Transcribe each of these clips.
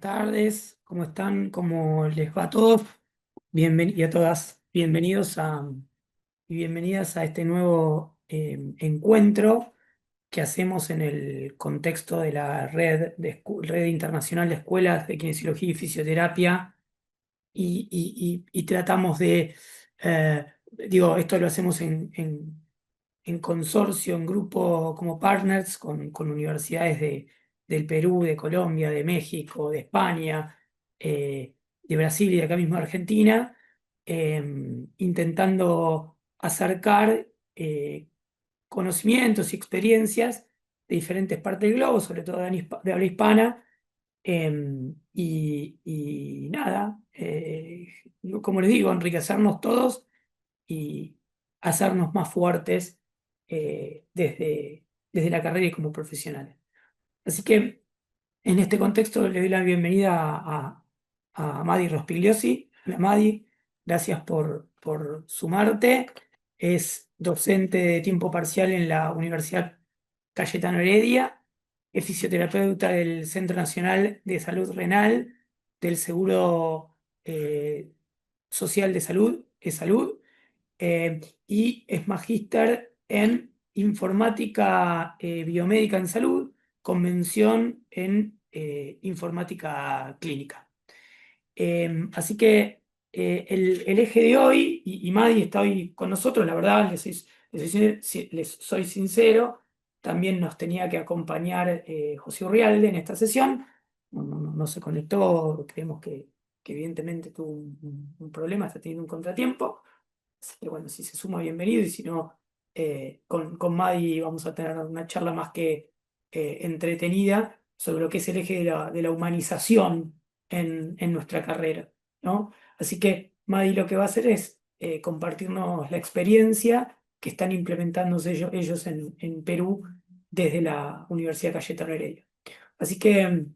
Buenas tardes, ¿cómo están? ¿Cómo les va a todos? Y a todas, bienvenidos y bienvenidas a este nuevo encuentro que hacemos en el contexto de la red internacional de escuelas de kinesiología y fisioterapia y tratamos esto lo hacemos en consorcio, en grupo, como partners con universidades del Perú, de Colombia, de México, de España, de Brasil y de acá mismo de Argentina, eh, intentando acercar conocimientos y experiencias de diferentes partes del globo, sobre todo de habla hispana, y nada, como les digo, enriquecernos todos y hacernos más fuertes desde la carrera y como profesionales. Así que en este contexto le doy la bienvenida a Madi Rospigliosi. Hola Madi, gracias por sumarte. Es docente de tiempo parcial en la Universidad Cayetano Heredia, es fisioterapeuta del Centro Nacional de Salud Renal, del Seguro Social de Salud, y es magíster en informática biomédica en salud, con mención en informática clínica. Así que el eje de hoy, y Madi está hoy con nosotros, la verdad, les soy sincero, también nos tenía que acompañar José Urrialde en esta sesión. No se conectó, creemos que evidentemente tuvo un problema, está teniendo un contratiempo. Así que bueno, si se suma, bienvenido, y si no, con Madi vamos a tener una charla más que entretenida sobre lo que es el eje de la humanización en nuestra carrera, ¿no? Así que Madi lo que va a hacer es compartirnos la experiencia que están implementando ellos en Perú desde la Universidad Cayetano Heredia. Así que,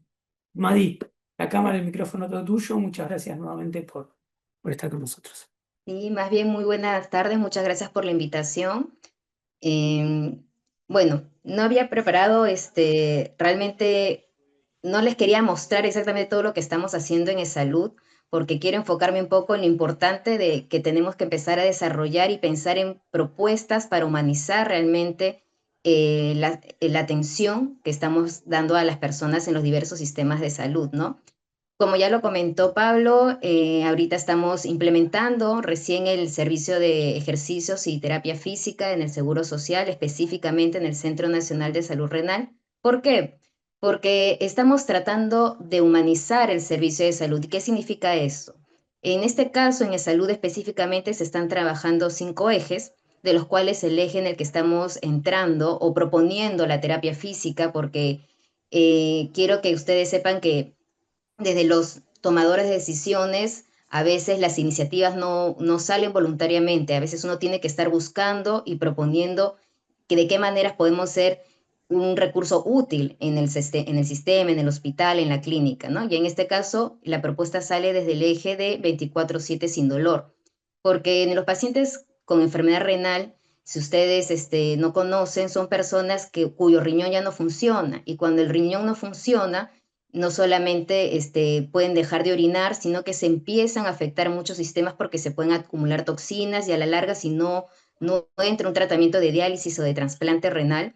Madi, la cámara, el micrófono todo tuyo. Muchas gracias nuevamente por estar con nosotros. Sí, más bien muy buenas tardes, muchas gracias por la invitación. Em, bueno, no había preparado, realmente no les quería mostrar exactamente todo lo que estamos haciendo en salud, porque quiero enfocarme un poco en lo importante de que tenemos que empezar a desarrollar y pensar en propuestas para humanizar realmente la atención que estamos dando a las personas en los diversos sistemas de salud, ¿no? Como ya lo comentó Pablo, ahorita estamos implementando recién el servicio de ejercicios y terapia física en el Seguro Social, específicamente en el Centro Nacional de Salud Renal. ¿Por qué? Porque estamos tratando de humanizar el servicio de salud. ¿Y qué significa eso? En este caso, en salud específicamente, se están trabajando 5 ejes, de los cuales el eje en el que estamos entrando o proponiendo la terapia física, porque quiero que ustedes sepan que desde los tomadores de decisiones, a veces las iniciativas no salen voluntariamente, a veces uno tiene que estar buscando y proponiendo que de qué maneras podemos ser un recurso útil en en el sistema, en el hospital, en la clínica, ¿no? Y en este caso, la propuesta sale desde el eje de 24/7 sin dolor, porque en los pacientes con enfermedad renal, si ustedes no conocen, son personas cuyo riñón ya no funciona, y cuando el riñón no funciona, no solamente pueden dejar de orinar, sino que se empiezan a afectar muchos sistemas porque se pueden acumular toxinas y a la larga, si no entra un tratamiento de diálisis o de trasplante renal,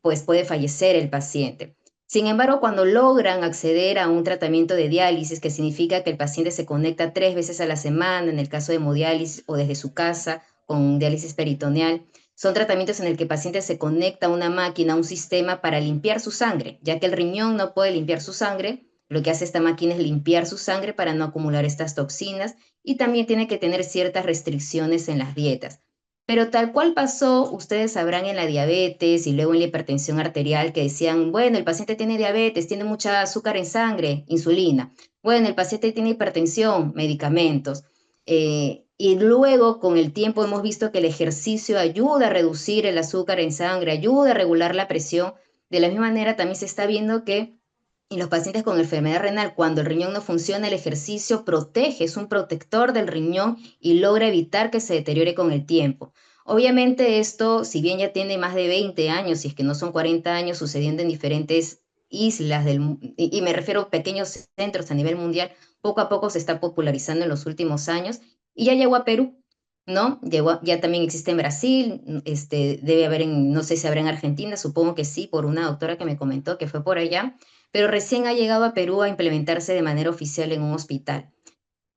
pues puede fallecer el paciente. Sin embargo, cuando logran acceder a un tratamiento de diálisis, que significa que el paciente se conecta 3 veces a la semana, en el caso de hemodiálisis o desde su casa con diálisis peritoneal, son tratamientos en el que el paciente se conecta a una máquina, a un sistema para limpiar su sangre, ya que el riñón no puede limpiar su sangre. Lo que hace esta máquina es limpiar su sangre para no acumular estas toxinas, y también tiene que tener ciertas restricciones en las dietas. Pero tal cual pasó, ustedes sabrán, en la diabetes y luego en la hipertensión arterial, que decían, bueno, el paciente tiene diabetes, tiene mucha azúcar en sangre, insulina. Bueno, el paciente tiene hipertensión, medicamentos. Y luego, con el tiempo, hemos visto que el ejercicio ayuda a reducir el azúcar en sangre, ayuda a regular la presión. De la misma manera, también se está viendo que en los pacientes con enfermedad renal, cuando el riñón no funciona, el ejercicio protege, es un protector del riñón y logra evitar que se deteriore con el tiempo. Obviamente esto, si bien ya tiene más de 20 años, si es que no son 40 años, sucediendo en diferentes islas y me refiero a pequeños centros a nivel mundial, poco a poco se está popularizando en los últimos años y ya llegó a Perú, ¿no? Ya también existe en Brasil, debe haber no sé si habrá en Argentina, supongo que sí, por una doctora que me comentó que fue por allá, pero recién ha llegado a Perú a implementarse de manera oficial en un hospital.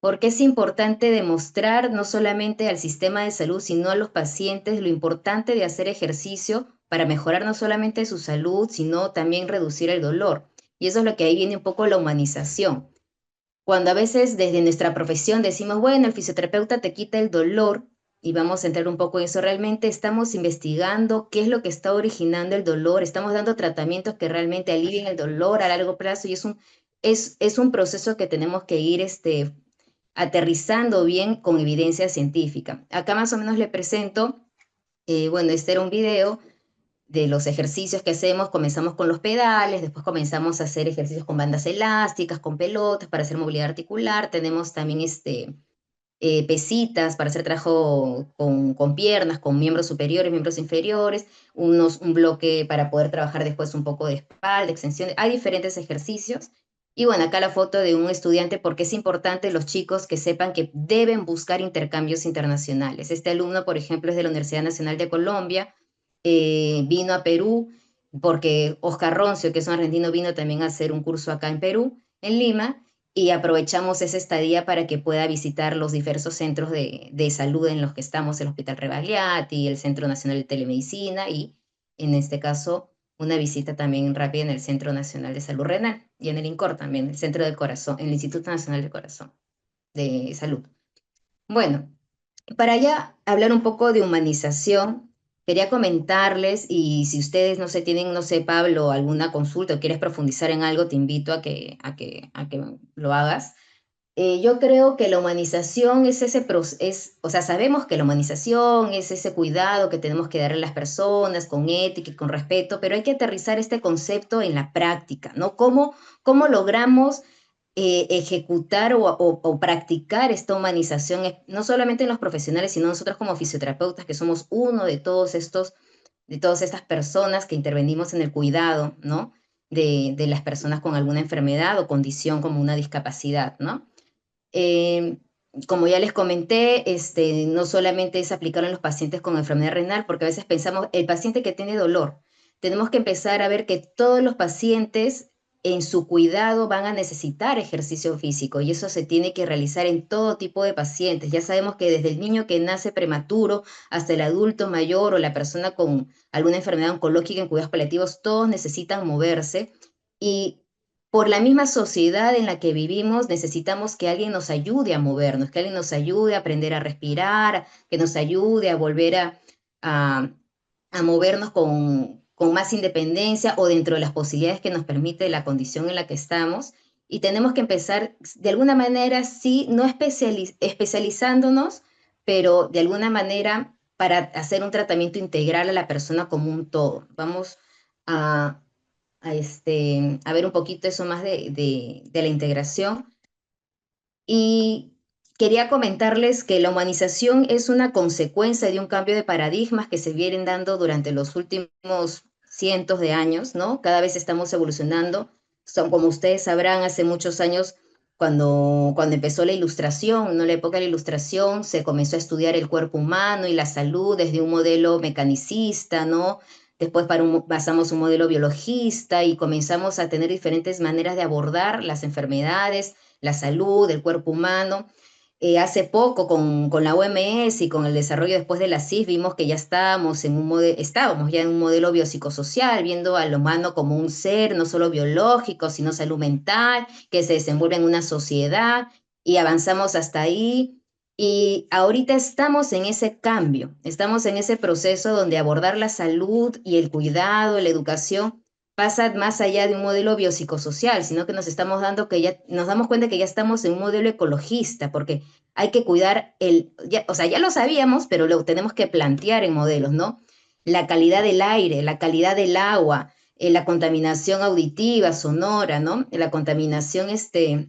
Porque es importante demostrar no solamente al sistema de salud, sino a los pacientes lo importante de hacer ejercicio para mejorar no solamente su salud, sino también reducir el dolor. Y eso es lo que ahí viene un poco la humanización. Cuando a veces desde nuestra profesión decimos, bueno, el fisioterapeuta te quita el dolor, y vamos a entrar un poco en eso, realmente estamos investigando qué es lo que está originando el dolor, estamos dando tratamientos que realmente alivien el dolor a largo plazo y es un proceso que tenemos que ir aterrizando bien con evidencia científica. Acá más o menos le presento, bueno, este era un video de los ejercicios que hacemos. Comenzamos con los pedales, después comenzamos a hacer ejercicios con bandas elásticas, con pelotas para hacer movilidad articular. Tenemos también pesitas para hacer trabajo con piernas, con miembros superiores, miembros inferiores, un bloque para poder trabajar después un poco de espalda, extensión. Hay diferentes ejercicios. Y bueno, acá la foto de un estudiante, porque es importante los chicos que sepan que deben buscar intercambios internacionales. Este alumno, por ejemplo, es de la Universidad Nacional de Colombia, vino a Perú porque Oscar Roncio, que es un argentino, vino también a hacer un curso acá en Perú, en Lima, y aprovechamos esa estadía para que pueda visitar los diversos centros de salud en los que estamos, el Hospital Rebagliati, el Centro Nacional de Telemedicina y, en este caso, una visita también rápida en el Centro Nacional de Salud Renal y en el INCOR también, el Centro del Corazón, el Instituto Nacional del Corazón de Salud. Bueno, para ya hablar un poco de humanización, quería comentarles, y si ustedes no sé, tienen, no sé, Pablo, alguna consulta o quieres profundizar en algo, te invito a que lo hagas. Yo creo que la humanización es ese proceso, o sea, sabemos que la humanización es ese cuidado que tenemos que darle a las personas con ética y con respeto, pero hay que aterrizar este concepto en la práctica, ¿no? ¿Cómo logramos ejecutar o practicar esta humanización, no solamente en los profesionales, sino nosotros como fisioterapeutas, que somos uno de todas estas personas que intervenimos en el cuidado, ¿no? De las personas con alguna enfermedad o condición como una discapacidad, ¿no? Eh, Como ya les comenté, no solamente es aplicarlo en los pacientes con enfermedad renal, porque a veces pensamos, el paciente que tiene dolor, tenemos que empezar a ver que todos los pacientes en su cuidado van a necesitar ejercicio físico y eso se tiene que realizar en todo tipo de pacientes. Ya sabemos que desde el niño que nace prematuro hasta el adulto mayor o la persona con alguna enfermedad oncológica en cuidados paliativos, todos necesitan moverse y por la misma sociedad en la que vivimos, necesitamos que alguien nos ayude a movernos, que alguien nos ayude a aprender a respirar, que nos ayude a volver a, a movernos con más independencia o dentro de las posibilidades que nos permite la condición en la que estamos. Y tenemos que empezar, de alguna manera, sí, no especializándonos, pero de alguna manera para hacer un tratamiento integral a la persona como un todo. Vamos a a ver un poquito eso más de la integración. Y quería comentarles que la humanización es una consecuencia de un cambio de paradigmas que se vienen dando durante los últimos cientos de años, ¿no? Cada vez estamos evolucionando. Como ustedes sabrán, hace muchos años, cuando empezó la ilustración, ¿no? La época de la ilustración, se comenzó a estudiar el cuerpo humano y la salud desde un modelo mecanicista, ¿no? Después pasamos un modelo biologista y comenzamos a tener diferentes maneras de abordar las enfermedades, la salud, el cuerpo humano. Hace poco con la OMS y con el desarrollo después de la CIS vimos que ya estábamos ya en un modelo biopsicosocial, viendo al humano como un ser no solo biológico, sino salud mental, que se desenvuelve en una sociedad y avanzamos hasta ahí. Y ahorita estamos en ese cambio, estamos en ese proceso donde abordar la salud y el cuidado, la educación pasa más allá de un modelo biopsicosocial, sino que nos damos cuenta que ya estamos en un modelo ecologista, porque hay que cuidar o sea, ya lo sabíamos, pero lo tenemos que plantear en modelos, ¿no? La calidad del aire, la calidad del agua, la contaminación auditiva, sonora, ¿no? La contaminación de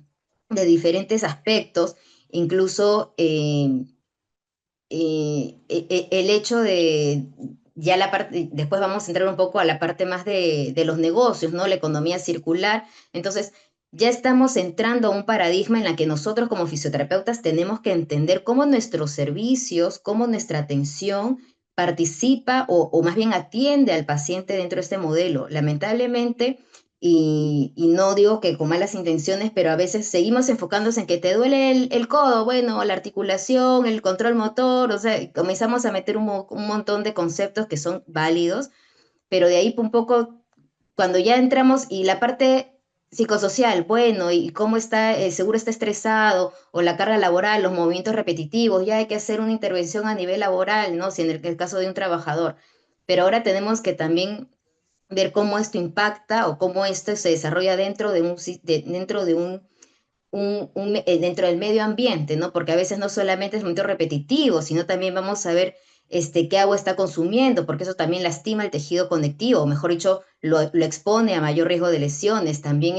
diferentes aspectos, incluso el hecho ya la parte, después vamos a entrar un poco a la parte más de los negocios, ¿no? La economía circular. Entonces, ya estamos entrando a un paradigma en la que nosotros como fisioterapeutas tenemos que entender cómo nuestros servicios, cómo nuestra atención participa o más bien atiende al paciente dentro de este modelo. Lamentablemente, y no digo que con malas intenciones, pero a veces seguimos enfocándose en que te duele el codo, bueno, la articulación, el control motor, o sea, comenzamos a meter un montón de conceptos que son válidos, pero de ahí un poco, cuando ya entramos y la parte psicosocial, bueno, y cómo está, seguro está estresado, o la carga laboral, los movimientos repetitivos, ya hay que hacer una intervención a nivel laboral, ¿no? Si en el caso de un trabajador. Pero ahora tenemos que también ver cómo esto impacta o cómo esto se desarrolla dentro de dentro de dentro del medio ambiente, ¿no? Porque a veces no solamente es momento repetitivo, sino también vamos a ver qué agua está consumiendo, porque eso también lastima el tejido conectivo, o mejor dicho, lo expone a mayor riesgo de lesiones. También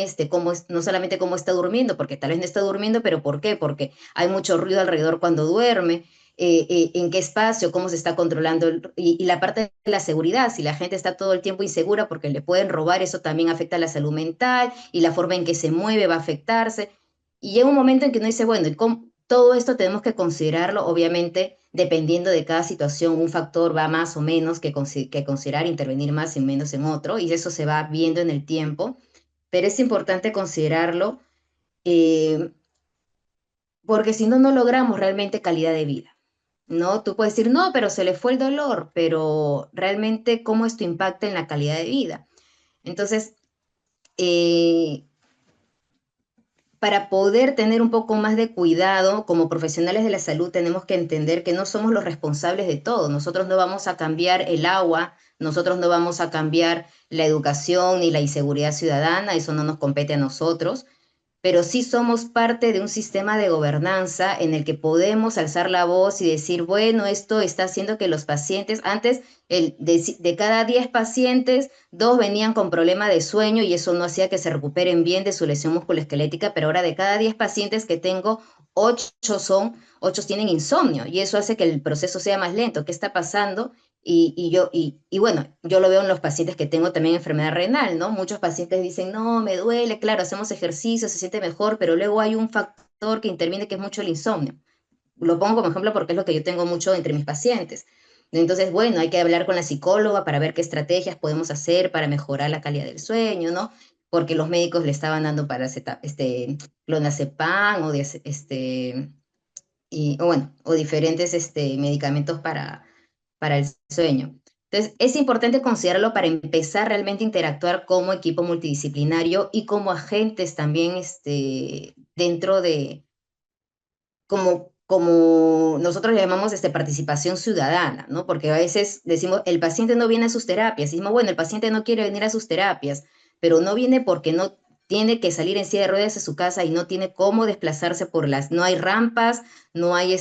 no solamente cómo está durmiendo, porque tal vez no está durmiendo, pero ¿por qué? Porque hay mucho ruido alrededor cuando duerme. En qué espacio, cómo se está controlando, y la parte de la seguridad, si la gente está todo el tiempo insegura porque le pueden robar, eso también afecta a la salud mental y la forma en que se mueve va a afectarse. Y llega un momento en que uno dice, bueno, todo esto tenemos que considerarlo, obviamente, dependiendo de cada situación, un factor va más o menos que considerar, intervenir más y menos en otro, y eso se va viendo en el tiempo, pero es importante considerarlo, eh, porque si no, no logramos realmente calidad de vida, ¿no? Tú puedes decir, no, pero se le fue el dolor, pero realmente, ¿cómo esto impacta en la calidad de vida? Entonces, eh, para poder tener un poco más de cuidado como profesionales de la salud, tenemos que entender que no somos los responsables de todo. Nosotros no vamos a cambiar el agua, nosotros no vamos a cambiar la educación ni la inseguridad ciudadana, eso no nos compete a nosotros, pero sí somos parte de un sistema de gobernanza en el que podemos alzar la voz y decir, bueno, esto está haciendo que los pacientes, antes de cada 10 pacientes, 2 venían con problema de sueño y eso no hacía que se recuperen bien de su lesión musculoesquelética, pero ahora de cada 10 pacientes que tengo, 8 tienen insomnio y eso hace que el proceso sea más lento. ¿Qué está pasando? Y bueno, yo lo veo en los pacientes que tengo también enfermedad renal, ¿no? Muchos pacientes dicen, no, me duele, claro, hacemos ejercicio, se siente mejor, pero luego hay un factor que interviene que es mucho el insomnio. Lo pongo como ejemplo porque es lo que yo tengo mucho entre mis pacientes. Entonces, bueno, hay que hablar con la psicóloga para ver qué estrategias podemos hacer para mejorar la calidad del sueño, ¿no? Porque los médicos le estaban dando clonazepam o bueno, o diferentes medicamentos para el sueño. Entonces, es importante considerarlo para empezar realmente a interactuar como equipo multidisciplinario y como agentes también dentro de, como nosotros le llamamos participación ciudadana, ¿no? Porque a veces decimos, el paciente no viene a sus terapias, y decimos, bueno, el paciente no quiere venir a sus terapias, pero no viene porque no tiene que salir en silla de ruedas de su casa y no tiene cómo desplazarse no hay rampas, no hay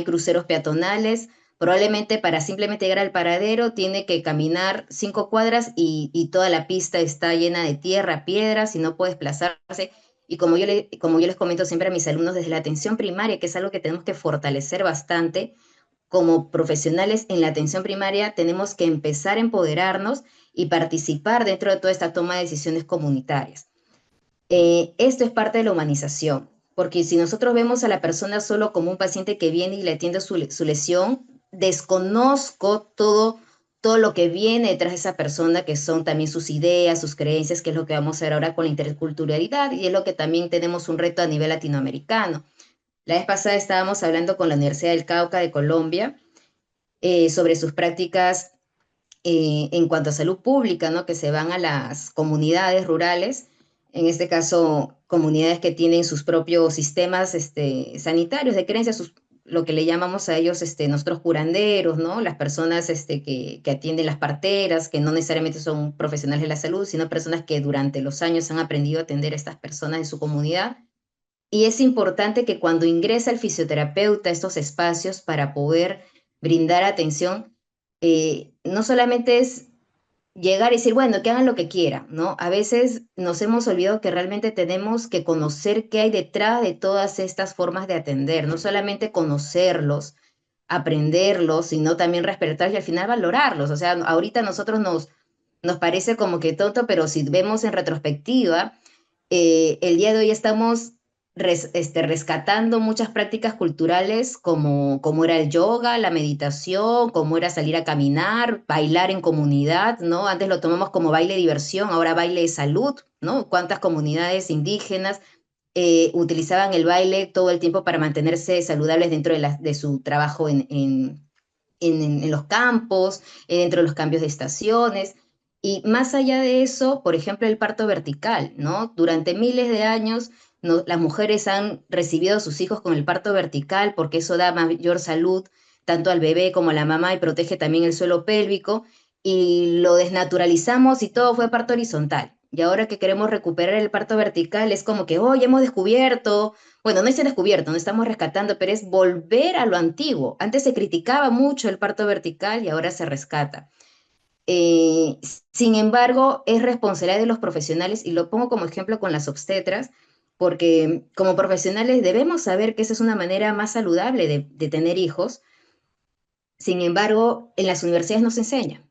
cruceros peatonales, probablemente para simplemente llegar al paradero tiene que caminar 5 cuadras y toda la pista está llena de tierra, piedras y no puede desplazarse. Y como yo les comento siempre a mis alumnos desde la atención primaria, que es algo que tenemos que fortalecer bastante, como profesionales en la atención primaria tenemos que empezar a empoderarnos y participar dentro de toda esta toma de decisiones comunitarias. Esto es parte de la humanización, porque si nosotros vemos a la persona solo como un paciente que viene y le atiende su lesión, desconozco todo lo que viene detrás de esa persona, que son también sus ideas, sus creencias, que es lo que vamos a ver ahora con la interculturalidad, y es lo que también tenemos un reto a nivel latinoamericano. La vez pasada estábamos hablando con la Universidad del Cauca de Colombia sobre sus prácticas en cuanto a salud pública, ¿no? Que se van a las comunidades rurales, en este caso comunidades que tienen sus propios sistemas sanitarios de creencia, lo que le llamamos a ellos nosotros curanderos, ¿no? Las personas que atienden las parteras, que no necesariamente son profesionales de la salud, sino personas que durante los años han aprendido a atender a estas personas en su comunidad. Y es importante que cuando ingresa el fisioterapeuta a estos espacios para poder brindar atención, no solamente es llegar y decir, bueno, que hagan lo que quieran, ¿no? A veces nos hemos olvidado que realmente tenemos que conocer qué hay detrás de todas estas formas de atender, no solamente conocerlos, aprenderlos, sino también respetarlos y al final valorarlos. O sea, ahorita a nosotros nos parece como que tonto, pero si vemos en retrospectiva, el día de hoy estamos rescatando muchas prácticas culturales como era el yoga, la meditación, como era salir a caminar, bailar en comunidad, ¿no? Antes lo tomamos como baile de diversión, ahora baile de salud, ¿no? ¿Cuántas comunidades indígenas utilizaban el baile todo el tiempo para mantenerse saludables dentro de su trabajo en los campos, dentro de los cambios de estaciones? Y más allá de eso, por ejemplo, el parto vertical, ¿no? Durante miles de años, no, las mujeres han recibido a sus hijos con el parto vertical porque eso da mayor salud tanto al bebé como a la mamá y protege también el suelo pélvico, y lo desnaturalizamos y todo fue parto horizontal. Y ahora que queremos recuperar el parto vertical es como que, hoy hemos descubierto, bueno, no es descubierto, no estamos rescatando, pero es volver a lo antiguo. Antes se criticaba mucho el parto vertical y ahora se rescata. Eh, Sin embargo, es responsabilidad de los profesionales, y lo pongo como ejemplo con las obstetras, porque como profesionales debemos saber que esa es una manera más saludable de tener hijos. Sin embargo, en las universidades no se enseña.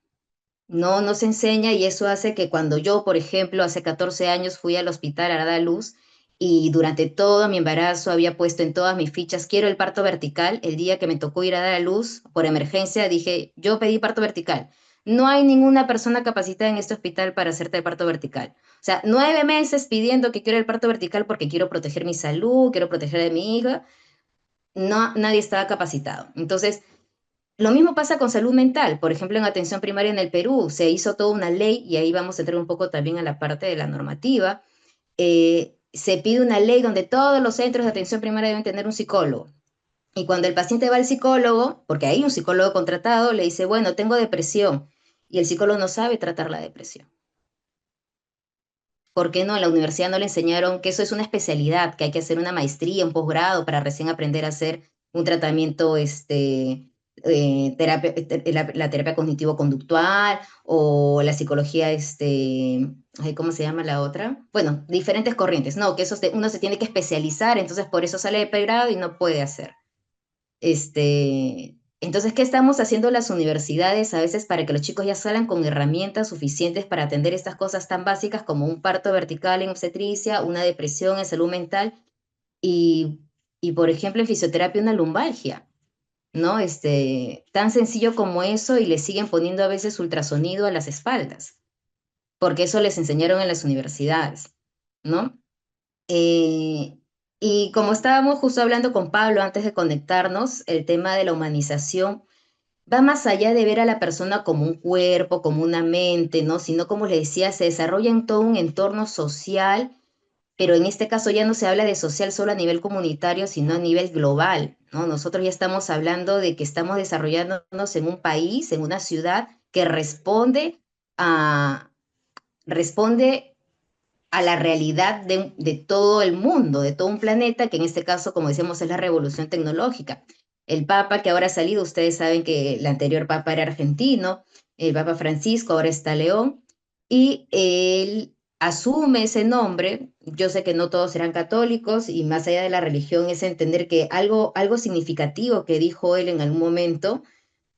No se enseña, y eso hace que cuando yo, por ejemplo, hace 14 años fui al hospital a dar a luz y durante todo mi embarazo había puesto en todas mis fichas, quiero el parto vertical, el día que me tocó ir a dar a luz por emergencia dije, yo pedí parto vertical. No hay ninguna persona capacitada en este hospital para hacerte el parto vertical. O sea, 9 meses pidiendo que quiero el parto vertical porque quiero proteger mi salud, quiero proteger a mi hija. No, nadie estaba capacitado. Entonces, lo mismo pasa con salud mental. Por ejemplo, en atención primaria en el Perú se hizo toda una ley, y ahí vamos a entrar un poco también a la parte de la normativa. Se pide una ley donde todos los centros de atención primaria deben tener un psicólogo. Y cuando el paciente va al psicólogo, porque hay un psicólogo contratado, le dice, bueno, tengo depresión. Y el psicólogo no sabe tratar la depresión. ¿Por qué no? En la universidad no le enseñaron que eso es una especialidad, que hay que hacer una maestría, un posgrado para recién aprender a hacer un tratamiento, la terapia cognitivo-conductual o la psicología, ay, ¿cómo se llama la otra? Bueno, diferentes corrientes. No, que uno se tiene que especializar, entonces por eso sale de pregrado y no puede hacer. Entonces, ¿qué estamos haciendo las universidades a veces para que los chicos ya salgan con herramientas suficientes para atender estas cosas tan básicas como un parto vertical en obstetricia, una depresión en salud mental y, por ejemplo, en fisioterapia una lumbalgia, ¿no? Tan sencillo como eso, y le siguen poniendo a veces ultrasonido a las espaldas, porque eso les enseñaron en las universidades, ¿no? Eh, y como estábamos justo hablando con Pablo antes de conectarnos, el tema de la humanización va más allá de ver a la persona como un cuerpo, como una mente, ¿no? Sino, como le decía, se desarrolla en todo un entorno social, pero en este caso ya no se habla de social solo a nivel comunitario, sino a nivel global, ¿no? Nosotros ya estamos hablando de que estamos desarrollándonos en un país, en una ciudad que responde a la realidad de todo el mundo, de todo un planeta, que en este caso, como decíamos, es la revolución tecnológica. El Papa que ahora ha salido, ustedes saben que el anterior Papa era argentino, el Papa Francisco ahora está León, y él asume ese nombre. Yo sé que no todos serán católicos, y más allá de la religión es entender que algo significativo que dijo él en algún momento,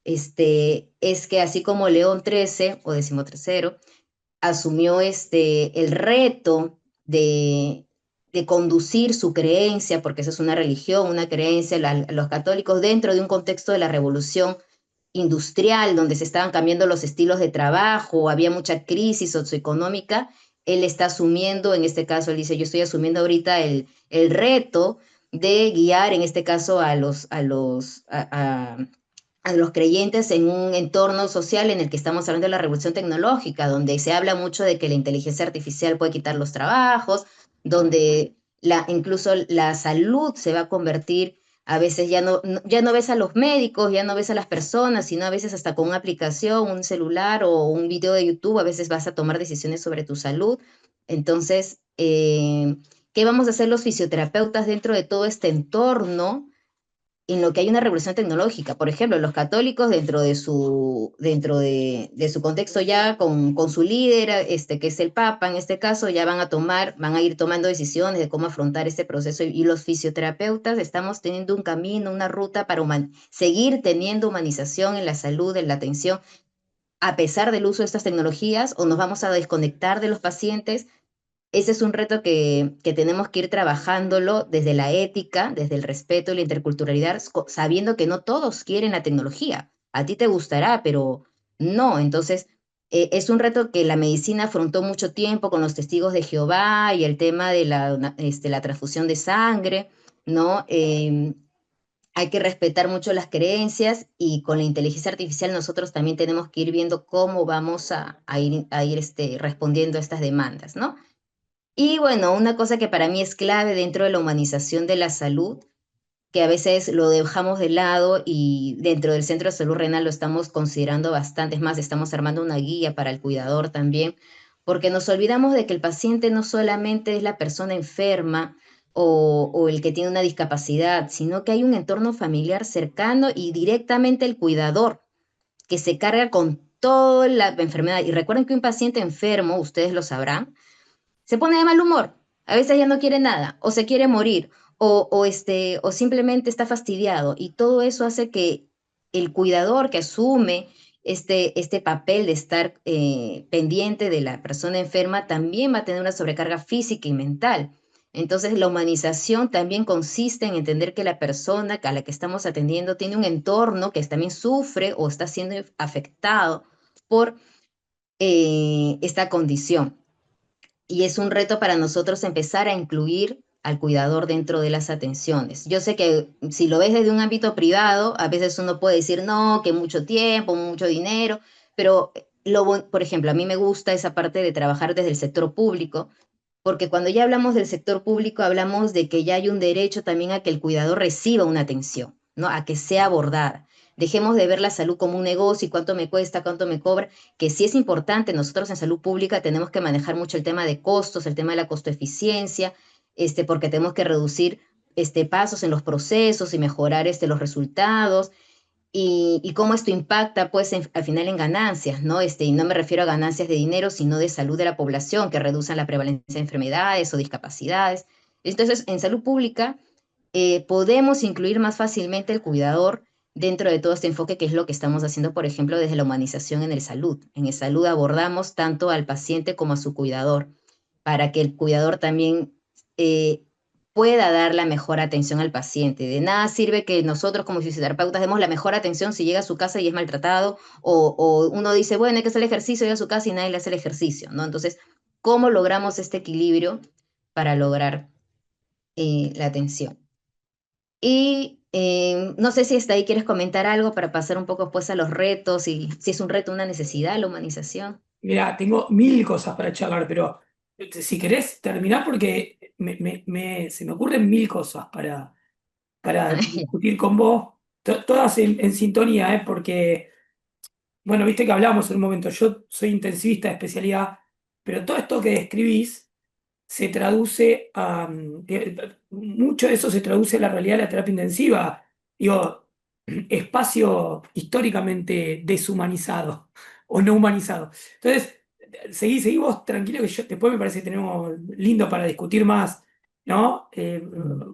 es que así como León XIII o decimotercero asumió el reto de conducir su creencia, porque esa es una religión, una creencia, los católicos, dentro de un contexto de la revolución industrial, donde se estaban cambiando los estilos de trabajo, había mucha crisis socioeconómica. Él está asumiendo, en este caso, él dice, yo estoy asumiendo ahorita el reto de guiar, en este caso, a los creyentes en un entorno social en el que estamos hablando de la revolución tecnológica, donde se habla mucho de que la inteligencia artificial puede quitar los trabajos, donde incluso la salud se va a convertir, a veces ya no ves a los médicos, ya no ves a las personas, sino a veces hasta con una aplicación, un celular o un video de YouTube, a veces vas a tomar decisiones sobre tu salud. Entonces, ¿qué vamos a hacer los fisioterapeutas dentro de todo este entorno? en lo que hay una revolución tecnológica. Por ejemplo, los católicos dentro de su contexto ya con su líder, que es el Papa en este caso, ya van a ir tomando decisiones de cómo afrontar este proceso y los fisioterapeutas estamos teniendo un camino, una ruta para seguir teniendo humanización en la salud, en la atención, a pesar del uso de estas tecnologías, o nos vamos a desconectar de los pacientes. Ese es un reto que tenemos que ir trabajándolo desde la ética, desde el respeto y la interculturalidad, sabiendo que no todos quieren la tecnología. A ti te gustará, pero no. Entonces, es un reto que la medicina afrontó mucho tiempo con los testigos de Jehová y el tema de la transfusión de sangre, ¿no? Hay que respetar mucho las creencias y con la inteligencia artificial nosotros también tenemos que ir viendo cómo vamos a ir respondiendo a estas demandas, ¿no? Y bueno, una cosa que para mí es clave dentro de la humanización de la salud, que a veces lo dejamos de lado y dentro del Centro de Salud Renal lo estamos considerando bastante, es más, estamos armando una guía para el cuidador también, porque nos olvidamos de que el paciente no solamente es la persona enferma o el que tiene una discapacidad, sino que hay un entorno familiar cercano y directamente el cuidador que se carga con toda la enfermedad. Y recuerden que un paciente enfermo, ustedes lo sabrán, se pone de mal humor, a veces ya no quiere nada, o se quiere morir, o simplemente está fastidiado, y todo eso hace que el cuidador que asume este papel de estar pendiente de la persona enferma también va a tener una sobrecarga física y mental. Entonces, la humanización también consiste en entender que la persona a la que estamos atendiendo tiene un entorno que también sufre o está siendo afectado por esta condición. Y es un reto para nosotros empezar a incluir al cuidador dentro de las atenciones. Yo sé que si lo ves desde un ámbito privado, a veces uno puede decir, no, que mucho tiempo, mucho dinero, pero por ejemplo, a mí me gusta esa parte de trabajar desde el sector público, porque cuando ya hablamos del sector público, hablamos de que ya hay un derecho también a que el cuidador reciba una atención, ¿no? A que sea abordada. Dejemos de ver la salud como un negocio y cuánto me cuesta, cuánto me cobra, que sí es importante. Nosotros en salud pública tenemos que manejar mucho el tema de costos, el tema de la costoeficiencia, porque tenemos que reducir pasos en los procesos y mejorar los resultados y cómo esto impacta, pues, al final en ganancias, ¿no? Y no me refiero a ganancias de dinero, sino de salud de la población, que reduzcan la prevalencia de enfermedades o discapacidades. Entonces, en salud pública, podemos incluir más fácilmente el cuidador dentro de todo este enfoque, que es lo que estamos haciendo, por ejemplo, desde la humanización en el salud. En el salud abordamos tanto al paciente como a su cuidador, para que el cuidador también eh, pueda dar la mejor atención al paciente. De nada sirve que nosotros como fisioterapeutas demos la mejor atención si llega a su casa y es maltratado, o uno dice, bueno, hay que hacer el ejercicio, llega a su casa y nadie le hace el ejercicio, ¿no? Entonces, ¿cómo logramos este equilibrio para lograr la atención? Y no sé si hasta ahí quieres comentar algo para pasar un poco pues a los retos y si es un reto, una necesidad, la humanización. Mira, tengo mil cosas para charlar, pero si querés terminar porque se me ocurren mil cosas para discutir con vos, todas en sintonía, ¿eh? Porque, bueno, viste que hablamos en un momento, yo soy intensivista de especialidad, pero todo esto que describís se traduce mucho de eso se traduce a la realidad de la terapia intensiva. Digo, espacio históricamente deshumanizado o no humanizado. Entonces, seguí vos tranquilo que yo después me parece que tenemos lindo para discutir más, ¿no?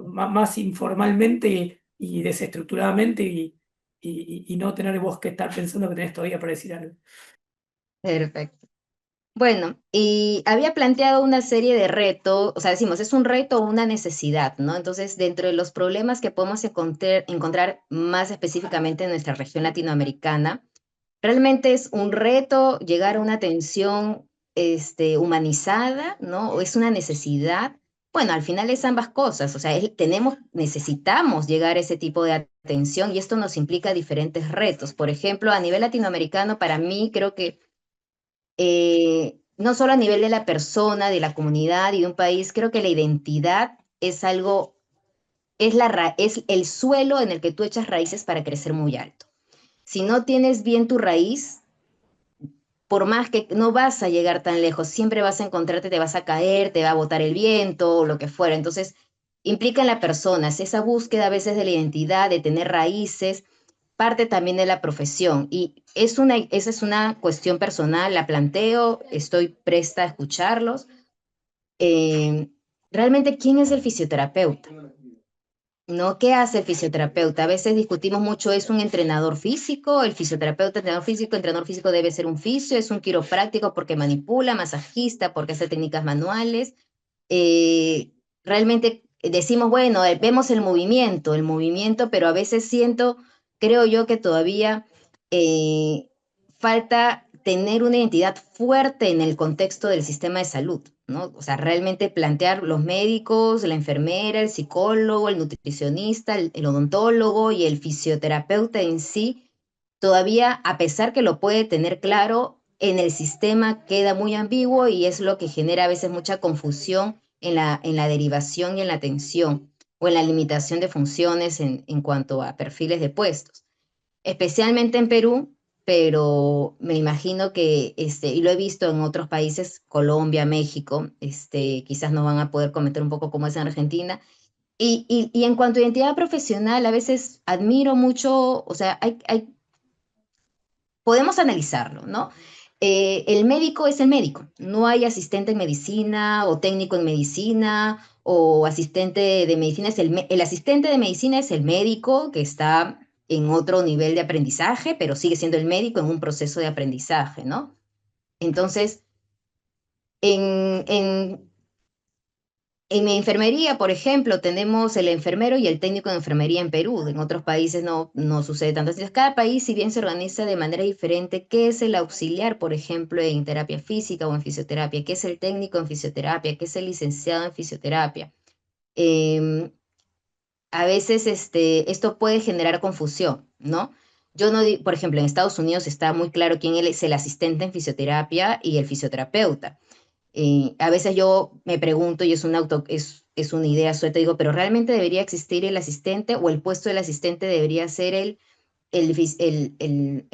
Más informalmente y desestructuradamente y no tener vos que estar pensando que tenés todavía para decir algo. Perfecto. Bueno, y había planteado una serie de retos, o sea, decimos, es un reto o una necesidad, ¿no? Entonces, dentro de los problemas que podemos encontrar más específicamente en nuestra región latinoamericana, realmente es un reto llegar a una atención humanizada, ¿no? ¿O es una necesidad? Bueno, al final es ambas cosas, o sea, necesitamos llegar a ese tipo de atención y esto nos implica diferentes retos. Por ejemplo, a nivel latinoamericano, para mí creo que no solo a nivel de la persona, de la comunidad y de un país, creo que la identidad es algo, es el suelo en el que tú echas raíces para crecer muy alto. Si no tienes bien tu raíz, por más que no vas a llegar tan lejos, siempre vas a encontrarte, te vas a caer, te va a botar el viento o lo que fuera. Entonces, implica en la persona, es esa búsqueda a veces de la identidad, de tener raíces, parte también de la profesión. Y esa es una cuestión personal, la planteo, estoy presta a escucharlos. Eh, Realmente, ¿quién es el fisioterapeuta? ¿No? ¿Qué hace el fisioterapeuta? A veces discutimos mucho, ¿es un entrenador físico? El fisioterapeuta, entrenador físico debe ser un fisio, es un quiropráctico porque manipula, masajista porque hace técnicas manuales. Eh, Realmente decimos, bueno, vemos el movimiento, pero a veces creo yo que todavía eh, falta tener una identidad fuerte en el contexto del sistema de salud, ¿no? O sea, realmente plantear los médicos, la enfermera, el psicólogo, el nutricionista, el odontólogo y el fisioterapeuta en sí, todavía, a pesar que lo puede tener claro, en el sistema queda muy ambiguo y es lo que genera a veces mucha confusión en la derivación y en la atención o en la limitación de funciones en cuanto a perfiles de puestos, especialmente en Perú, pero me imagino que, y lo he visto en otros países, Colombia, México, quizás no van a poder comentar un poco cómo es en Argentina. Y en cuanto a identidad profesional, a veces admiro mucho, o sea, podemos analizarlo, ¿no? El médico es el médico, no hay asistente en medicina o técnico en medicina o asistente de medicina, el asistente de medicina es el médico que está en otro nivel de aprendizaje, pero sigue siendo el médico en un proceso de aprendizaje, ¿no? Entonces, en en mi enfermería, por ejemplo, tenemos el enfermero y el técnico de enfermería en Perú. En otros países no sucede tanto. Entonces, cada país, si bien se organiza de manera diferente, ¿qué es el auxiliar, por ejemplo, en terapia física o en fisioterapia? ¿Qué es el técnico en fisioterapia? ¿Qué es el licenciado en fisioterapia? Em, a veces esto puede generar confusión, ¿no? Yo no, por ejemplo, en Estados Unidos está muy claro quién es el asistente en fisioterapia y el fisioterapeuta. A veces yo me pregunto, y es una idea suelta, digo, pero ¿realmente debería existir el asistente o el puesto del asistente debería ser el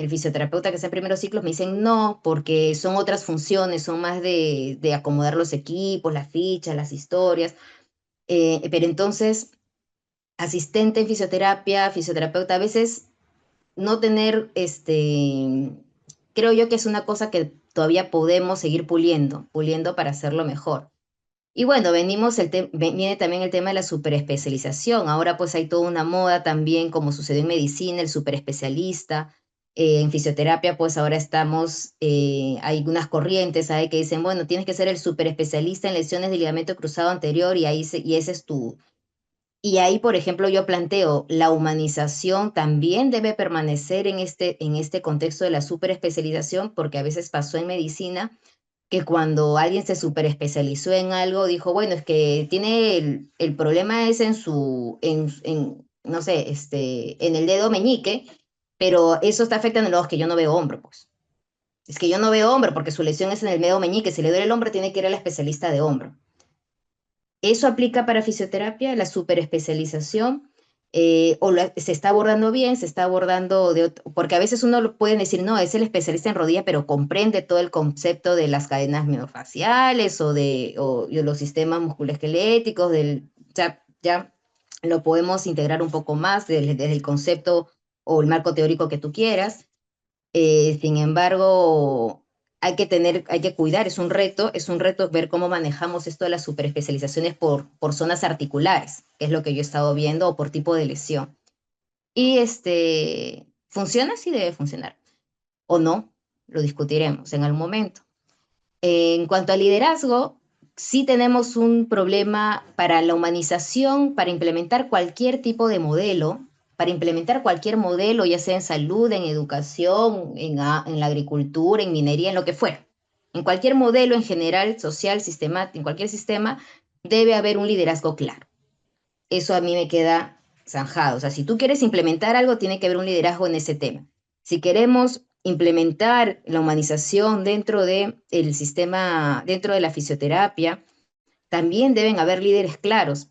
fisioterapeuta que está en primeros ciclos? Me dicen no, porque son otras funciones, son más de acomodar los equipos, las fichas, las historias. Pero entonces, asistente en fisioterapia, fisioterapeuta, a veces no tener, creo yo que es una cosa que todavía podemos seguir puliendo para hacerlo mejor. Y bueno, viene también el tema de la superespecialización. Ahora pues hay toda una moda también, como sucedió en medicina, el superespecialista. En fisioterapia pues ahora hay unas corrientes, ¿sabe? Que dicen, bueno, tienes que ser el superespecialista en lesiones de ligamento cruzado anterior y ese es tu... Y ahí, por ejemplo, yo planteo, la humanización también debe permanecer en este contexto de la superespecialización, porque a veces pasó en medicina que cuando alguien se superespecializó en algo, dijo, bueno, es que tiene el problema es no sé, en el dedo meñique, pero eso está afectando los que yo no veo hombro, pues. Es que yo no veo hombro porque su lesión es en el dedo meñique. Si le duele el hombro, tiene que ir al especialista de hombro. Eso aplica para fisioterapia, la superespecialización, se está abordando bien, se está abordando porque a veces uno lo puede decir, no, es el especialista en rodilla, pero comprende todo el concepto de las cadenas miofaciales o de los sistemas musculoesqueléticos, ya lo podemos integrar un poco más desde el concepto o el marco teórico que tú quieras. Sin embargo, hay que cuidar, es un reto ver cómo manejamos esto de las superespecializaciones por zonas articulares, que es lo que yo he estado viendo, o por tipo de lesión. Y funciona, sí debe funcionar, o no, lo discutiremos en algún momento. En cuanto al liderazgo, sí tenemos un problema para la humanización, para implementar cualquier tipo de modelo, para implementar cualquier modelo, ya sea en salud, en educación, en la agricultura, en minería, en lo que fuera. En cualquier modelo en general, social, sistemático, en cualquier sistema, debe haber un liderazgo claro. Eso a mí me queda zanjado. O sea, si tú quieres implementar algo, tiene que haber un liderazgo en ese tema. Si queremos implementar la humanización dentro de el sistema, dentro de la fisioterapia, también deben haber líderes claros.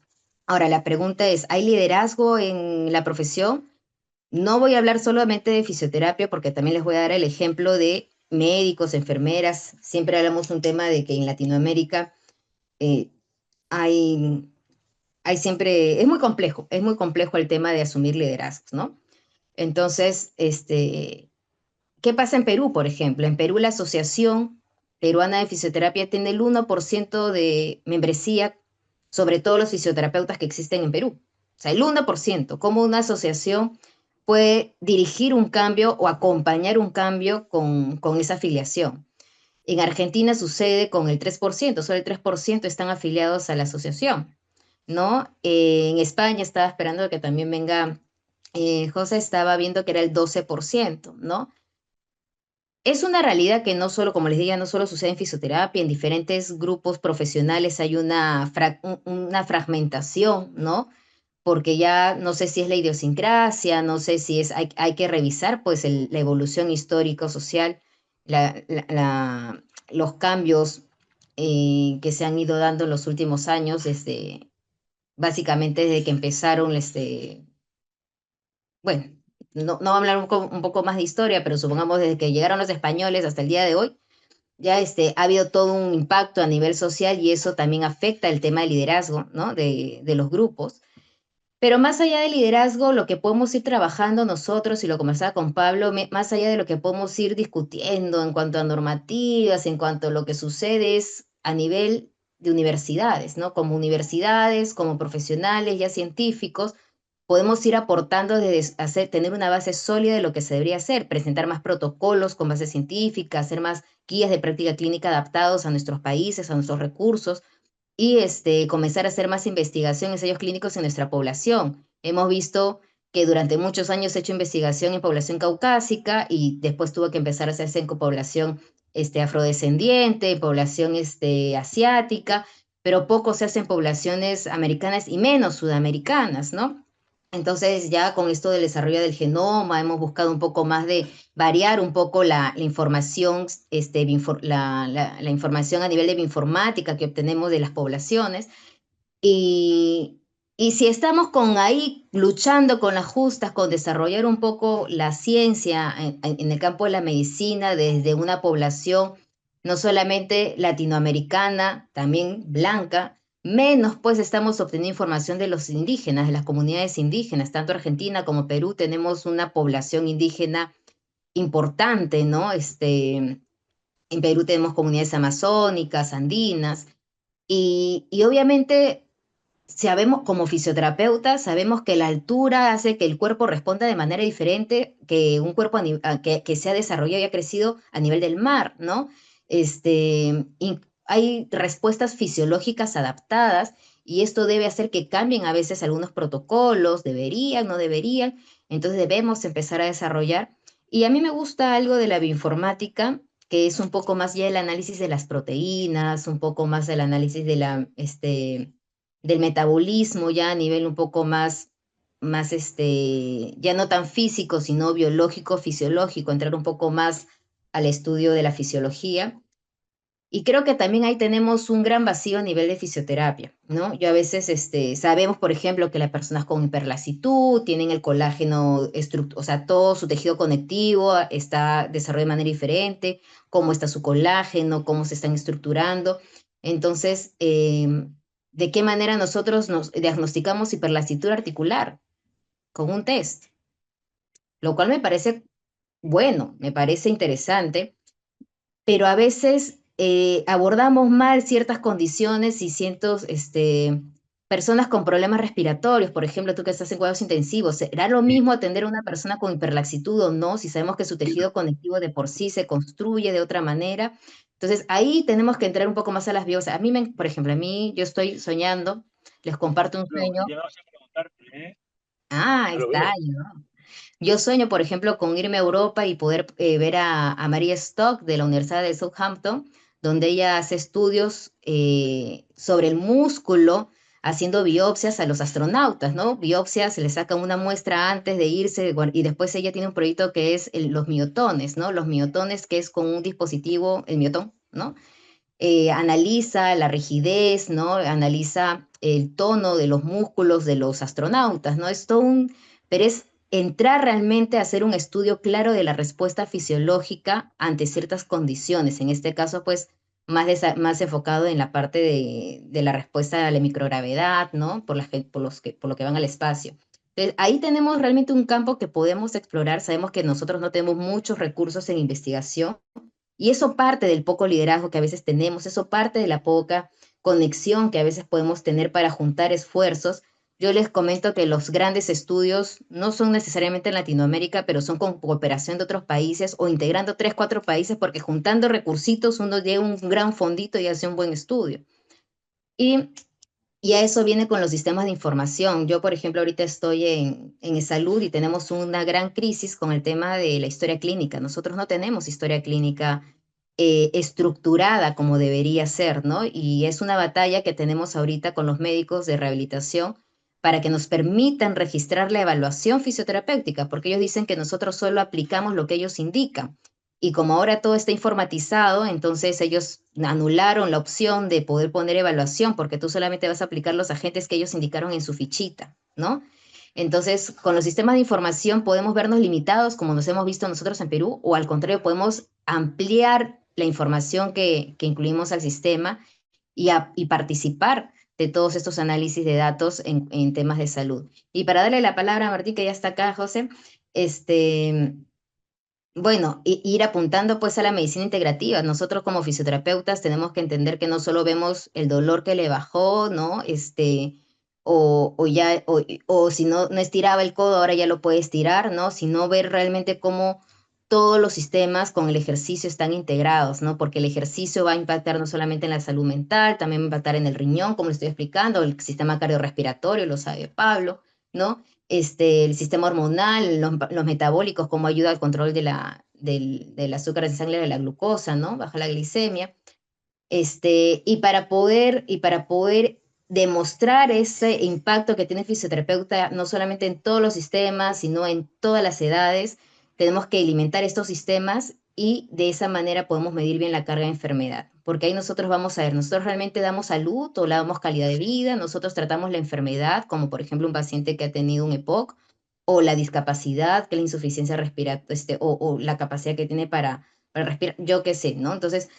Ahora, la pregunta es, ¿hay liderazgo en la profesión? No voy a hablar solamente de fisioterapia porque también les voy a dar el ejemplo de médicos, enfermeras. Siempre hablamos un tema de que en Latinoamérica eh, hay hay siempre, es muy complejo el tema de asumir liderazgos, ¿no? Entonces, ¿qué pasa en Perú, por ejemplo? En Perú la Asociación Peruana de Fisioterapia tiene el 1% de membresía sobre todos los fisioterapeutas que existen en Perú. O sea, el 1%. ¿Cómo una asociación puede dirigir un cambio o acompañar un cambio con esa afiliación? En Argentina sucede con el 3%, solo el 3% están afiliados a la asociación, ¿no? En España estaba esperando que también venga, José estaba viendo que era el 12%, ¿no? Es una realidad que no solo, como les digo, no solo sucede en fisioterapia, en diferentes grupos profesionales hay una fragmentación, ¿no? Porque ya no sé si es la idiosincrasia, no sé si es, hay que revisar pues la evolución histórico-social, los cambios que se han ido dando en los últimos años, básicamente desde que empezaron bueno, no vamos a hablar un poco más de historia, pero supongamos desde que llegaron los españoles hasta el día de hoy, ya ha habido todo un impacto a nivel social y eso también afecta el tema del liderazgo, ¿no? De los grupos. Pero más allá del liderazgo, lo que podemos ir trabajando nosotros, y lo conversaba con Pablo, más allá de lo que podemos ir discutiendo en cuanto a normativas, en cuanto a lo que sucede es a nivel de universidades, ¿no? Como universidades, como profesionales ya científicos, podemos ir aportando desde tener una base sólida de lo que se debería hacer, presentar más protocolos con base científica, hacer más guías de práctica clínica adaptados a nuestros países, a nuestros recursos, y comenzar a hacer más investigación en ensayos clínicos en nuestra población. Hemos visto que durante muchos años he hecho investigación en población caucásica y después tuve que empezar a hacerse en población afrodescendiente, población asiática, pero poco se hace en poblaciones americanas y menos sudamericanas, ¿no? Entonces ya con esto del desarrollo del genoma hemos buscado un poco más de variar un poco la información, la información a nivel de bioinformática que obtenemos de las poblaciones. Y, y si estamos con ahí luchando con las justas, con desarrollar un poco la ciencia en el campo de la medicina desde una población no solamente latinoamericana, también blanca, menos pues estamos obteniendo información de los indígenas, de las comunidades indígenas, tanto Argentina como Perú tenemos una población indígena importante, ¿no? En Perú tenemos comunidades amazónicas, andinas, y obviamente sabemos, como fisioterapeutas, sabemos que la altura hace que el cuerpo responda de manera diferente que un cuerpo que se ha desarrollado y ha crecido a nivel del mar, ¿no? Hay respuestas fisiológicas adaptadas y esto debe hacer que cambien a veces algunos protocolos, deberían, no deberían, entonces debemos empezar a desarrollar. Y a mí me gusta algo de la bioinformática, que es un poco más ya el análisis de las proteínas, un poco más el análisis de del metabolismo ya a nivel un poco ya no tan físico, sino biológico, fisiológico, entrar un poco más al estudio de la fisiología. Y creo que también ahí tenemos un gran vacío a nivel de fisioterapia, ¿no? Yo a veces sabemos, por ejemplo, que las personas con hiperlasitud tienen el colágeno, o sea, todo su tejido conectivo está desarrollado de manera diferente, cómo está su colágeno, cómo se están estructurando. Entonces, ¿de qué manera nosotros nos diagnosticamos hiperlasitud articular? Con un test, lo cual me parece bueno, me parece interesante, pero a veces abordamos mal ciertas condiciones y ciertos, personas con problemas respiratorios, por ejemplo, tú que estás en cuidados intensivos, ¿será lo mismo atender a una persona con hiperlaxitud o no, si sabemos que su tejido conectivo de por sí se construye de otra manera? Entonces, ahí tenemos que entrar un poco más a las biopsias. Por ejemplo, a mí, yo estoy soñando, les comparto un Bueno, sueño. llegamos a preguntarte, ¿eh? Ah, Ya lo está. veo. Yo sueño, por ejemplo, con irme a Europa y poder ver a María Stock de la Universidad de Southampton, donde ella hace estudios sobre el músculo, haciendo biopsias a los astronautas, ¿no? Biopsias, se les saca una muestra antes de irse y después ella tiene un proyecto que es los miotones, ¿no? Los miotones, que es con un dispositivo, el miotón, ¿no? Analiza la rigidez, ¿no? Analiza el tono de los músculos de los astronautas, ¿no? Pero es entrar realmente a hacer un estudio claro de la respuesta fisiológica ante ciertas condiciones. En este caso, pues, más enfocado en la parte de la respuesta a la microgravedad, ¿no? Por lo que van al espacio. Entonces, ahí tenemos realmente un campo que podemos explorar. Sabemos que nosotros no tenemos muchos recursos en investigación y eso parte del poco liderazgo que a veces tenemos, eso parte de la poca conexión que a veces podemos tener para juntar esfuerzos. Yo les comento que los grandes estudios no son necesariamente en Latinoamérica, pero son con cooperación de otros países o integrando tres, cuatro países, porque juntando recursitos uno llega a un gran fondito y hace un buen estudio. Y, y a eso viene con los sistemas de información. Yo, por ejemplo, ahorita estoy en salud y tenemos una gran crisis con el tema de la historia clínica. Nosotros no tenemos historia clínica estructurada como debería ser, ¿no? Y es una batalla que tenemos ahorita con los médicos de rehabilitación para que nos permitan registrar la evaluación fisioterapéutica, porque ellos dicen que nosotros solo aplicamos lo que ellos indican. Y como ahora todo está informatizado, entonces ellos anularon la opción de poder poner evaluación, porque tú solamente vas a aplicar los agentes que ellos indicaron en su fichita, ¿no? Entonces, con los sistemas de información podemos vernos limitados, como nos hemos visto nosotros en Perú, o al contrario, podemos ampliar la información que incluimos al sistema y participar de todos estos análisis de datos en temas de salud. Y para darle la palabra a Martín, que ya está acá, José, este, bueno, ir apuntando pues a la medicina integrativa. Nosotros como fisioterapeutas tenemos que entender que no solo vemos el dolor que le bajó, ¿no? O si no estiraba el codo, ahora ya lo puede estirar, ¿no? Sino ver realmente cómo todos los sistemas con el ejercicio están integrados, ¿no? Porque el ejercicio va a impactar no solamente en la salud mental, también va a impactar en el riñón, como le estoy explicando, el sistema cardiorrespiratorio, lo sabe Pablo, ¿no? El sistema hormonal, los metabólicos, cómo ayuda al control del azúcar en sangre, de la glucosa, ¿no? Baja la glicemia. Y para poder demostrar ese impacto que tiene el fisioterapeuta, no solamente en todos los sistemas, sino en todas las edades, tenemos que alimentar estos sistemas y de esa manera podemos medir bien la carga de enfermedad. Porque ahí nosotros vamos a ver, nosotros realmente damos salud o le damos calidad de vida, nosotros tratamos la enfermedad, como por ejemplo un paciente que ha tenido un EPOC, o la discapacidad, que es la insuficiencia respiratoria, o la capacidad que tiene para respirar, yo qué sé, ¿no? Entonces,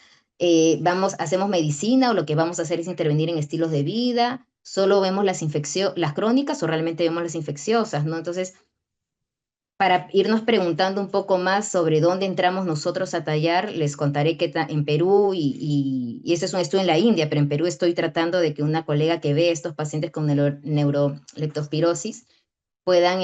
hacemos medicina o lo que vamos a hacer es intervenir en estilos de vida, solo vemos las crónicas o realmente vemos las infecciosas, ¿no? Entonces, para irnos preguntando un poco más sobre dónde entramos nosotros a tallar, les contaré que en Perú, y ese es un estudio en la India, pero en Perú estoy tratando de que una colega que ve a estos pacientes con neuroleptospirosis puedan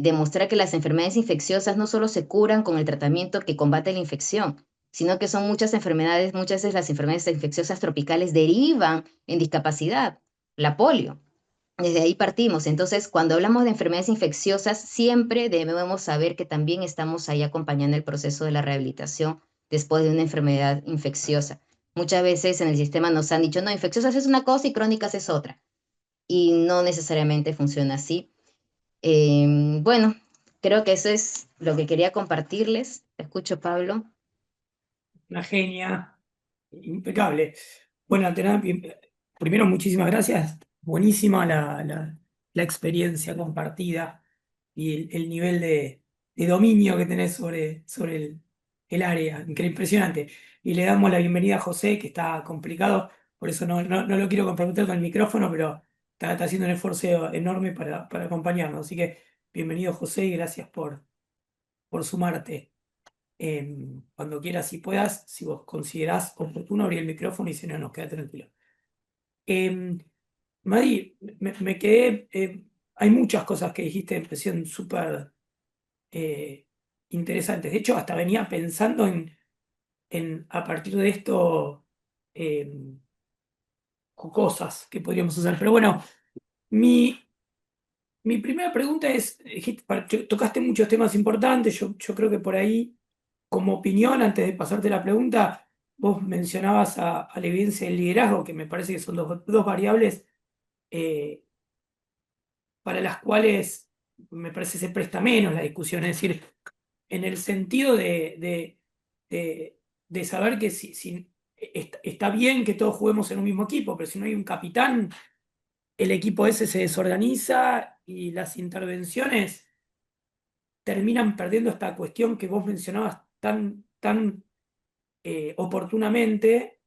demostrar que las enfermedades infecciosas no solo se curan con el tratamiento que combate la infección, sino que son muchas enfermedades, muchas veces las enfermedades infecciosas tropicales derivan en discapacidad, la polio. Desde ahí partimos. Entonces, cuando hablamos de enfermedades infecciosas, siempre debemos saber que también estamos ahí acompañando el proceso de la rehabilitación después de una enfermedad infecciosa. Muchas veces en el sistema nos han dicho, no, infecciosas es una cosa y crónicas es otra. Y no necesariamente funciona así. Bueno, creo que eso es lo que quería compartirles. Te escucho, Pablo. Una genia, impecable. Bueno, Atenea, primero muchísimas gracias. Buenísima la experiencia compartida y el nivel de dominio que tenés sobre el área. Impresionante. Y le damos la bienvenida a José, que está complicado, por eso no lo quiero comprometer con el micrófono, pero está haciendo un esfuerzo enorme para acompañarnos. Así que bienvenido, José, y gracias por sumarte. Cuando quieras y puedas, si vos considerás oportuno, abrir el micrófono y si no, nos queda tranquilo. Eh, Madi, me quedé, hay muchas cosas que dijiste, me parecieron súper eh, interesantes. De hecho, hasta venía pensando en a partir de esto, eh, cosas que podríamos hacer. Pero bueno, mi, mi primera pregunta es, tocaste muchos temas importantes, yo creo que por ahí, como opinión, antes de pasarte la pregunta, vos mencionabas a la evidencia del liderazgo, que me parece que son dos variables eh, para las cuales me parece se presta menos la discusión, es decir, en el sentido de saber que si está bien que todos juguemos en un mismo equipo, pero si no hay un capitán, el equipo ese se desorganiza y las intervenciones terminan perdiendo esta cuestión que vos mencionabas tan oportunamente,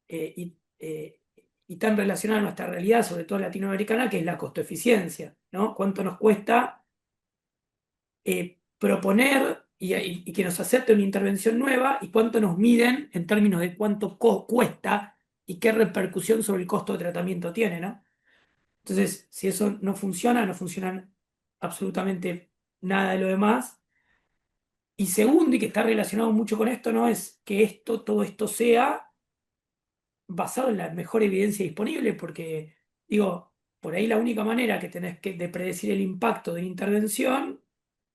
y tan relacionada a nuestra realidad, sobre todo latinoamericana, que es la costo-eficiencia, ¿no? ¿Cuánto nos cuesta proponer y que nos acepte una intervención nueva y cuánto nos miden en términos de cuánto cuesta y qué repercusión sobre el costo de tratamiento tiene, ¿no? Entonces, si eso no funciona, no funcionan absolutamente nada de lo demás. Y segundo, y que está relacionado mucho con esto, ¿no? Es que todo esto sea basado en la mejor evidencia disponible, porque, digo, por ahí la única manera que tenés de predecir el impacto de una intervención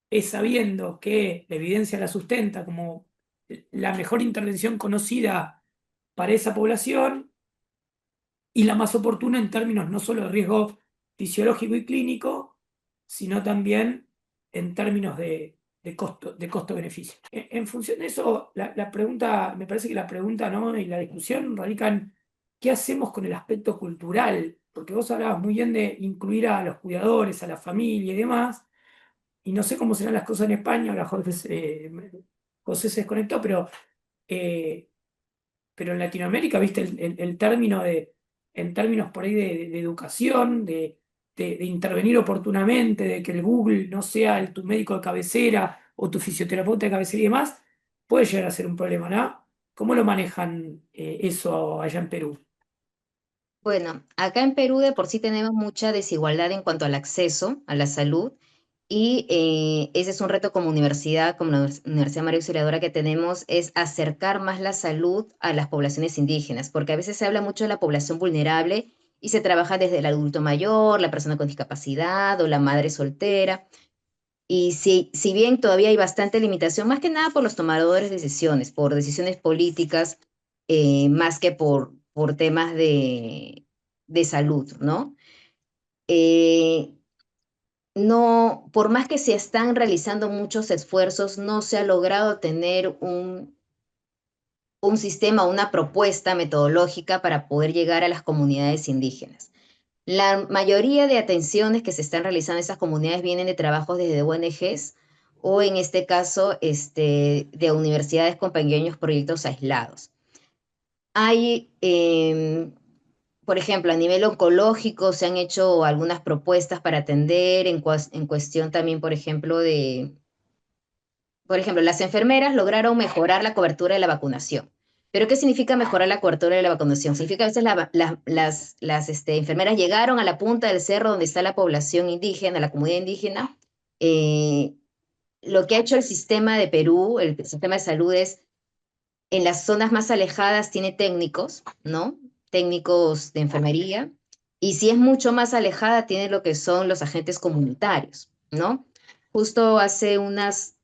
es sabiendo que la evidencia la sustenta como la mejor intervención conocida para esa población y la más oportuna en términos no solo de riesgo fisiológico y clínico, sino también en términos de costo-beneficio. En función de eso, la pregunta, me parece que la pregunta, ¿no? Y la discusión radica en qué hacemos con el aspecto cultural, porque vos hablabas muy bien de incluir a los cuidadores, a la familia y demás, y no sé cómo serán las cosas en España, ahora José se desconectó, eh, pero en Latinoamérica, viste, el término en términos por ahí de educación, de intervenir oportunamente, de que el Google no sea tu médico de cabecera o tu fisioterapeuta de cabecera y demás, puede llegar a ser un problema, ¿no? ¿Cómo lo manejan eso allá en Perú? Bueno, acá en Perú de por sí tenemos mucha desigualdad en cuanto al acceso a la salud y ese es un reto como universidad, como la Universidad María Auxiliadora que tenemos, es acercar más la salud a las poblaciones indígenas, porque a veces se habla mucho de la población vulnerable y se trabaja desde el adulto mayor, la persona con discapacidad o la madre soltera. Y si bien todavía hay bastante limitación, más que nada por los tomadores de decisiones, por decisiones políticas, más que por temas de salud, ¿no? Eh, no, por más que se están realizando muchos esfuerzos, no se ha logrado tener un sistema, una propuesta metodológica para poder llegar a las comunidades indígenas. La mayoría de atenciones que se están realizando en esas comunidades vienen de trabajos desde ONGs o en este caso de universidades con pequeños proyectos aislados. Hay, por ejemplo, a nivel oncológico se han hecho algunas propuestas para atender en cuestión también, por ejemplo, las enfermeras lograron mejorar la cobertura de la vacunación. ¿Pero qué significa mejorar la cobertura de la vacunación? Significa que a veces las enfermeras llegaron a la punta del cerro donde está la población indígena, la comunidad indígena. Eh, lo que ha hecho el sistema de Perú, el sistema de salud es, en las zonas más alejadas tiene técnicos, ¿no? Técnicos de enfermería. Y si es mucho más alejada, tiene lo que son los agentes comunitarios, ¿no? Justo hace unas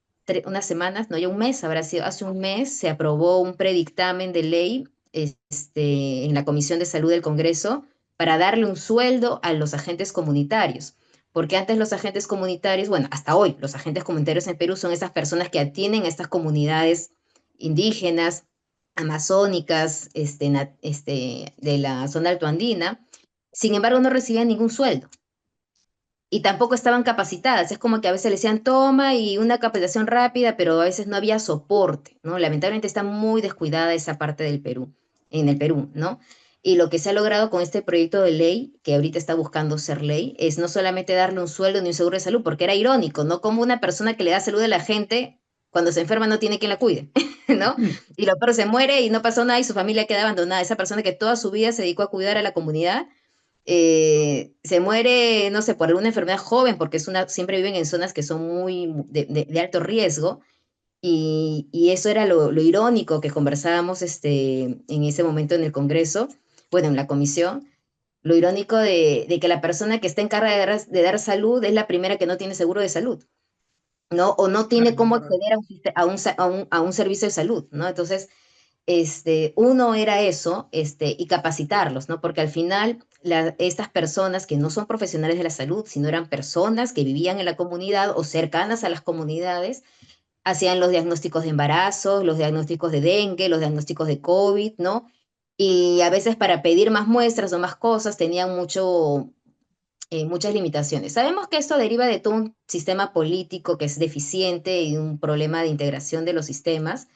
semanas, no, ya un mes, habrá sido, hace un mes se aprobó un predictamen de ley en la Comisión de Salud del Congreso para darle un sueldo a los agentes comunitarios. Porque antes los agentes comunitarios, bueno, hasta hoy, los agentes comunitarios en Perú son esas personas que atienden a estas comunidades indígenas, amazónicas, de la zona altoandina. Sin embargo, no recibían ningún sueldo y tampoco estaban capacitadas. Es como que a veces le decían toma y una capacitación rápida, pero a veces no había soporte, ¿no? Lamentablemente está muy descuidada esa parte del Perú, en el Perú, ¿no? Y lo que se ha logrado con este proyecto de ley, que ahorita está buscando ser ley, es no solamente darle un sueldo ni un seguro de salud, porque era irónico, ¿no? Como una persona que le da salud a la gente, cuando se enferma no tiene quien la cuide, ¿no? Y lo peor se muere y no pasó nada y su familia queda abandonada. Esa persona que toda su vida se dedicó a cuidar a la comunidad se muere, no sé, por alguna enfermedad joven, porque siempre viven en zonas que son muy de alto riesgo, y eso era lo irónico que conversábamos en ese momento en el Congreso, bueno, en la comisión, lo irónico de que la persona que está encargada de dar salud es la primera que no tiene seguro de salud, ¿no? O no tiene cómo acceder a un servicio de salud, ¿no? Entonces, uno era eso, y capacitarlos, ¿no? Porque al final estas personas que no son profesionales de la salud, sino eran personas que vivían en la comunidad o cercanas a las comunidades, hacían los diagnósticos de embarazo, los diagnósticos de dengue, los diagnósticos de COVID, ¿no? Y a veces para pedir más muestras o más cosas tenían muchas limitaciones. Sabemos que esto deriva de todo un sistema político que es deficiente y un problema de integración de los sistemas,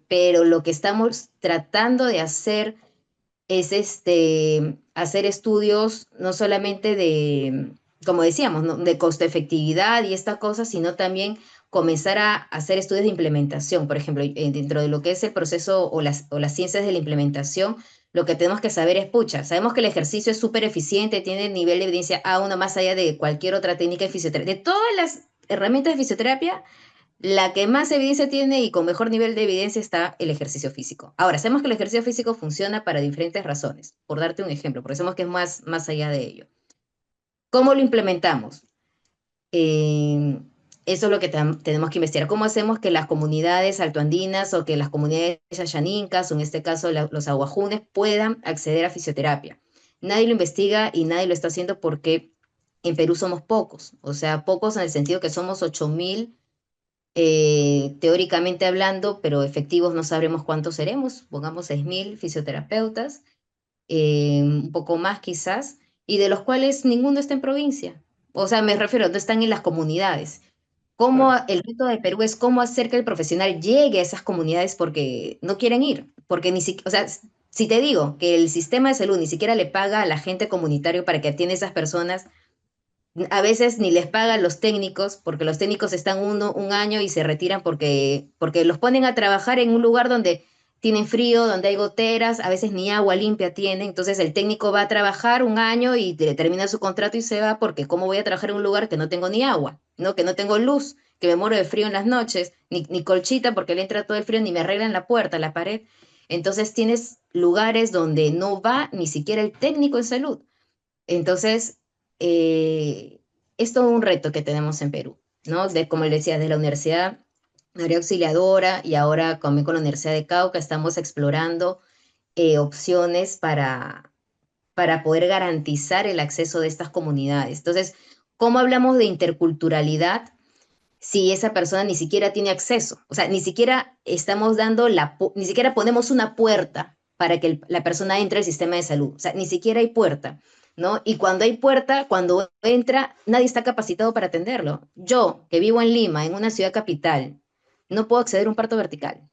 pero lo que estamos tratando de hacer es hacer estudios no solamente de, como decíamos, ¿no? De costo efectividad y esta cosa, sino también comenzar a hacer estudios de implementación. Por ejemplo, dentro de lo que es el proceso o las ciencias de la implementación, lo que tenemos que saber es, pucha, sabemos que el ejercicio es súper eficiente, tiene nivel de evidencia A1 más allá de cualquier otra técnica de fisioterapia. De todas las herramientas de fisioterapia, la que más evidencia tiene y con mejor nivel de evidencia está el ejercicio físico. Ahora, sabemos que el ejercicio físico funciona para diferentes razones. Por darte un ejemplo, porque sabemos que es más allá de ello. ¿Cómo lo implementamos? Eh, Eso es lo que tenemos que investigar. ¿Cómo hacemos que las comunidades altoandinas o que las comunidades yayaninkas, o en este caso los aguajunes, puedan acceder a fisioterapia? Nadie lo investiga y nadie lo está haciendo porque en Perú somos pocos. O sea, pocos en el sentido que somos 8.000 teóricamente hablando, pero efectivos no sabremos cuántos seremos, pongamos 6.000 fisioterapeutas, un poco más quizás, y de los cuales ninguno está en provincia. O sea, me refiero, no están en las comunidades. Cómo Claro. el reto de Perú es cómo hacer que el profesional llegue a esas comunidades porque no quieren ir, porque ni siquiera, o sea, si te digo que el sistema de salud ni siquiera le paga a la gente comunitario para que atienda a esas personas, a veces ni les pagan los técnicos, porque los técnicos están un año y se retiran porque los ponen a trabajar en un lugar donde tienen frío, donde hay goteras, a veces ni agua limpia tienen. Entonces el técnico va a trabajar un año y termina su contrato y se va porque ¿cómo voy a trabajar en un lugar que no tengo ni agua, ¿no? Que no tengo luz, que me muero de frío en las noches, ni colchita porque le entra todo el frío, ni me arreglan la puerta, la pared. Entonces tienes lugares donde no va ni siquiera el técnico en salud. Entonces, eh, es todo un reto que tenemos en Perú, ¿no? Como le decía, de la Universidad María Auxiliadora y ahora con la Universidad de Cauca estamos explorando opciones para poder garantizar el acceso de estas comunidades. Entonces, ¿cómo hablamos de interculturalidad si esa persona ni siquiera tiene acceso? O sea, ni siquiera estamos dando ni siquiera ponemos una puerta para que la persona entre al sistema de salud. O sea, ni siquiera hay puerta, ¿no? Y cuando hay puerta, cuando entra, nadie está capacitado para atenderlo. Yo, que vivo en Lima, en una ciudad capital, no puedo acceder a un parto vertical.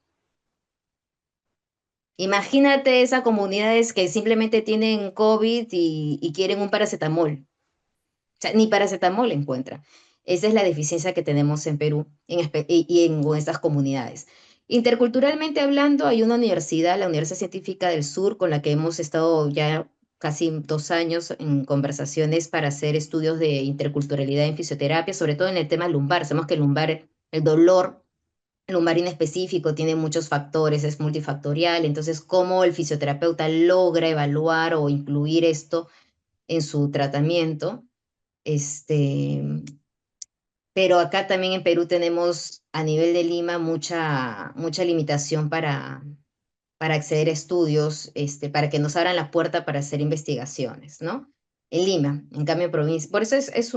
Imagínate esas comunidades que simplemente tienen COVID y quieren un paracetamol. O sea, ni paracetamol encuentra. Esa es la deficiencia que tenemos en Perú en estas comunidades. Interculturalmente hablando, hay una universidad, la Universidad Científica del Sur, con la que hemos estado ya casi 2 años en conversaciones para hacer estudios de interculturalidad en fisioterapia, sobre todo en el tema lumbar. Sabemos que el lumbar, el dolor lumbar inespecífico tiene muchos factores, es multifactorial. Entonces, ¿cómo el fisioterapeuta logra evaluar o incluir esto en su tratamiento? Este, pero acá también en Perú tenemos a nivel de Lima mucha limitación para acceder a estudios, para que nos abran la puerta para hacer investigaciones, ¿no? En Lima, en cambio en provincia. Por eso es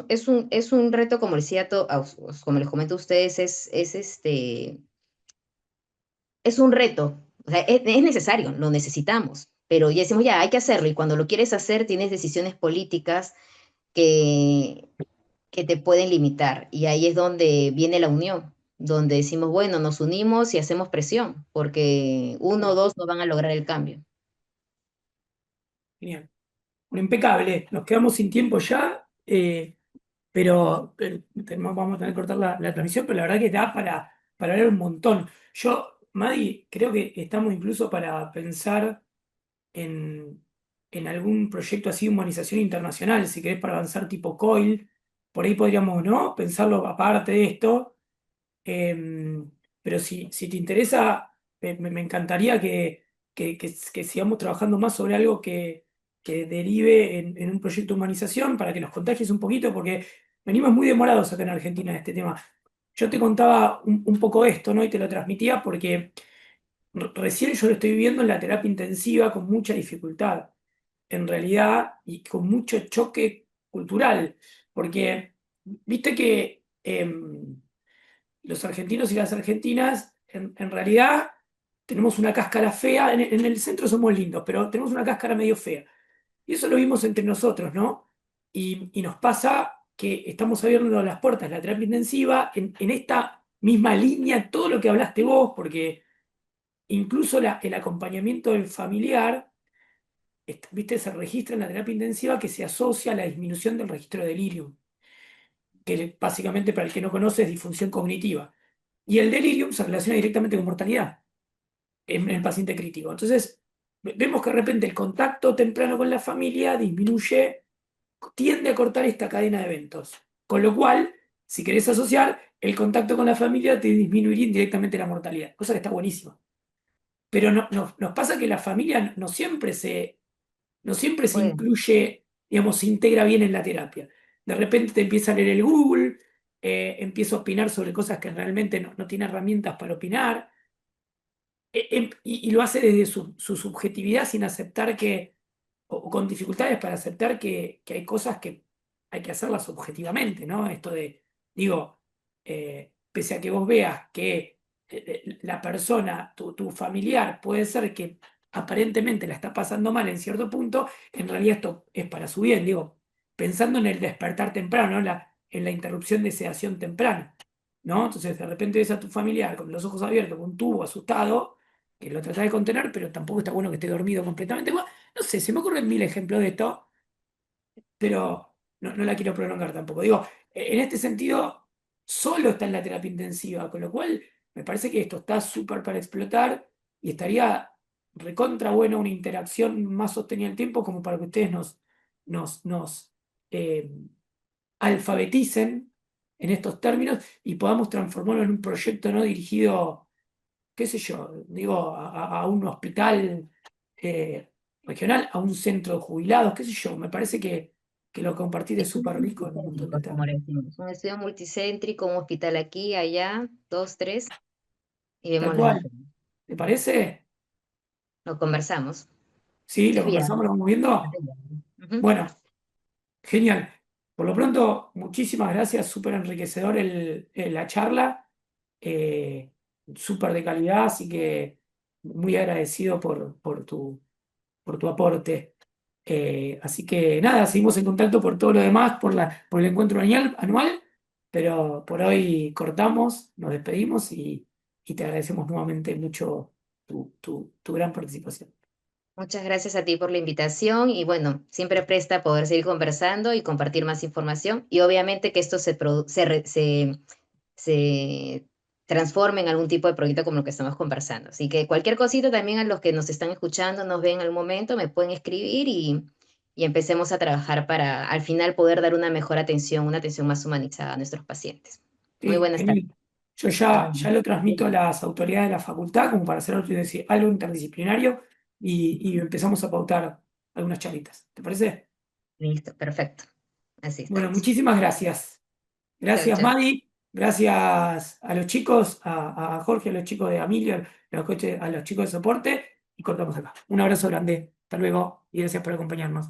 un reto, como les decía, como les comento a ustedes, es un reto. O sea, es necesario, lo necesitamos, pero ya decimos, ya, hay que hacerlo, y cuando lo quieres hacer tienes decisiones políticas que que te pueden limitar. Y ahí es donde viene la unión, donde decimos, bueno, nos unimos y hacemos presión, porque uno o dos no van a lograr el cambio. Genial. Bueno, impecable. Nos quedamos sin tiempo ya, pero vamos a tener que cortar la transmisión, pero la verdad que da para ver un montón. Yo, Madi, creo que estamos incluso para pensar en, en algún proyecto así de humanización internacional, si querés, para avanzar tipo COIL. Por ahí podríamos, ¿no? Pensarlo aparte de esto. Pero si te interesa, me encantaría que sigamos trabajando más sobre algo que derive en un proyecto de humanización para que nos contagies un poquito, porque venimos muy demorados acá en Argentina en este tema. Yo te contaba un poco esto, ¿no? Y te lo transmitía porque recién yo lo estoy viviendo en la terapia intensiva con mucha dificultad, en realidad, y con mucho choque cultural, porque viste que los argentinos y las argentinas, en realidad, tenemos una cáscara fea. En el centro somos lindos, pero tenemos una cáscara medio fea. Y eso lo vimos entre nosotros, ¿no? Y nos pasa que estamos abriendo las puertas de la terapia intensiva en esta misma línea, todo lo que hablaste vos, porque incluso el acompañamiento del familiar, ¿viste? Se registra en la terapia intensiva que se asocia a la disminución del registro de delirium, que básicamente para el que no conoce es disfunción cognitiva. Y el delirium se relaciona directamente con mortalidad en el paciente crítico. Entonces, vemos que de repente el contacto temprano con la familia disminuye, tiende a cortar esta cadena de eventos. Con lo cual, si querés asociar, el contacto con la familia te disminuiría indirectamente la mortalidad, cosa que está buenísima. Pero nos pasa que la familia no siempre se Bueno, incluye, digamos, se integra bien en la terapia. De repente te empieza a leer el Google, empieza a opinar sobre cosas que realmente no tiene herramientas para opinar, y lo hace desde su subjetividad sin aceptar o con dificultades para aceptar que hay cosas que hay que hacerlas objetivamente, ¿no? Esto de, digo, pese a que vos veas que la persona, tu familiar, puede ser que aparentemente la está pasando mal en cierto punto, en realidad esto es para su bien, digo, pensando en el despertar temprano, ¿no? En la interrupción de sedación temprana, ¿no? Entonces de repente ves a tu familiar con los ojos abiertos, con un tubo asustado, que lo tratás de contener, pero tampoco está bueno que esté dormido completamente. Bueno, no sé, se me ocurren mil ejemplos de esto, pero no la quiero prolongar tampoco. Digo, en este sentido, solo está en la terapia intensiva, con lo cual me parece que esto está súper para explotar y estaría recontra bueno una interacción más sostenida en el tiempo como para que ustedes nos eh, alfabeticen en estos términos y podamos transformarlo en un proyecto no dirigido, qué sé yo, digo, a un hospital regional, a un centro de jubilados, qué sé yo. Me parece que lo compartir es estudios súper rico en un montón de multicéntricos, como temas. le decimos. Un estudio multicéntrico, un hospital aquí, allá, dos, tres, y Tal vemos las cual. diferencias. ¿Te parece? Lo conversamos. Sí, lo Estoy bien. conversamos, lo vamos viendo. Estoy bien. Ujú. Bueno, genial. Por lo pronto, muchísimas gracias, súper enriquecedor la charla, eh, súper de calidad, así que muy agradecido por tu aporte. Así que nada, seguimos en contacto por todo lo demás, por el encuentro anual, pero por hoy cortamos, nos despedimos y te agradecemos nuevamente mucho tu gran participación. Muchas gracias a ti por la invitación y bueno, siempre presta a poder seguir conversando y compartir más información y obviamente que esto se transforme en algún tipo de proyecto como lo que estamos conversando. Así que cualquier cosita también a los que nos están escuchando, nos ven al momento, me pueden escribir y empecemos a trabajar para al final poder dar una mejor atención, una atención más humanizada a nuestros pacientes. Muy Sí, buenas tardes. genial. Yo ya lo transmito a las autoridades de la facultad como para hacer algo interdisciplinario y empezamos a pautar algunas charlitas. ¿Te parece? Listo, perfecto. Así Bueno, estamos. muchísimas gracias. Chao, Gracias, chao. Madi. Gracias a los chicos, a Jorge, a los chicos de Emilio, a los chicos de soporte. Y cortamos acá. Un abrazo grande. Hasta luego y gracias por acompañarnos.